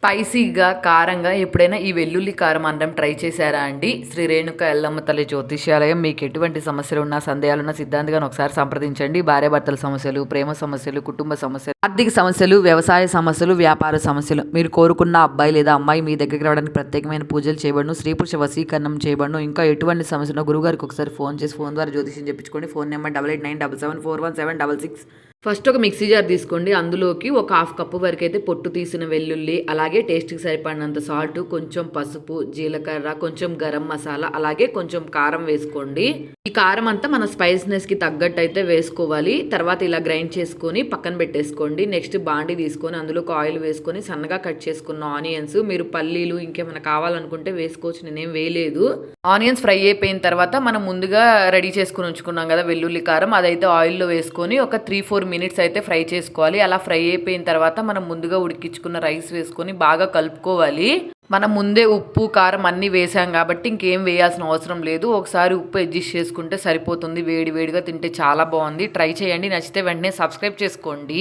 స్పైసీగా, కారంగా ఎప్పుడైనా ఈ వెల్లుల్లి కారం అన్నం ట్రై చేశారా అండి? శ్రీ రేణుక ఎల్లమ్మ తల్లి జ్యోతిష్యాలయం. మీకు ఎటువంటి సమస్యలున్నా, సందేహాలున్నా సిద్ధాంత్ గారిని ఒకసారి సంప్రదించండి. భార్యాభర్తల సమస్యలు, ప్రేమ సమస్యలు, కుటుంబ సమస్యలు, ఆర్థిక సమస్యలు, వ్యవసాయ సమస్యలు, వ్యాపార సమస్యలు, మీరు కోరుకున్న అబ్బాయి లేదా అమ్మాయి మీ దగ్గరికి రావడానికి ప్రత్యేకమైన పూజలు చేయబడును. స్త్రీ పురుష వశీకరణం చేయబడును. ఇంకా ఎటువంటి సమస్యలు గురుగారికి ఒకసారి ఫోన్ చేసి ఫోన్ ద్వారా జ్యోతిష్యం చెప్పించుకోండి. Phone number 8897741766. ఫస్ట్ ఒక మిక్సీ జార్ తీసుకోండి. అందులోకి ఒక హాఫ్ కప్పు వరకు అయితే పొట్టు తీసిన వెల్లుల్లి, అలాగే టేస్ట్కి సరిపడినంత సాల్ట్, కొంచెం పసుపు, జీలకర్ర, కొంచెం గరం మసాలా, అలాగే కొంచెం కారం వేసుకోండి. ఈ కారం అంతా మన స్పైస్నెస్కి తగ్గట్టు అయితే వేసుకోవాలి. తర్వాత ఇలా గ్రైండ్ చేసుకొని పక్కన పెట్టేసుకోండి. నెక్స్ట్ బాండి తీసుకొని అందులోకి ఆయిల్ వేసుకొని సన్నగా కట్ చేసుకున్న ఆనియన్స్, మీరు పల్లీలు ఇంకేమైనా కావాలనుకుంటే వేసుకోవచ్చు, నేనేం వేయలేదు. ఆనియన్స్ ఫ్రై అయిపోయిన తర్వాత మనం ముందుగా రెడీ చేసుకుని ఉంచుకున్నాం కదా వెల్లుల్లి కారం, అదైతే ఆయిల్లో వేసుకొని ఒక 3-4 మినిట్స్ అయితే ఫ్రై చేసుకోవాలి. అలా ఫ్రై అయిపోయిన తర్వాత మనం ముందుగా ఉడికించుకున్న రైస్ వేసుకొని బాగా కలుపుకోవాలి. మనం ముందే ఉప్పు, కారం అన్నీ వేసాం కాబట్టి ఇంకేం వేయాల్సిన అవసరం లేదు. ఒకసారి ఉప్పు అడ్జస్ట్ చేసుకుంటే సరిపోతుంది. వేడి వేడిగా తింటే చాలా బాగుంది. ట్రై చేయండి. నచ్చితే వెంటనే సబ్స్క్రైబ్ చేసుకోండి.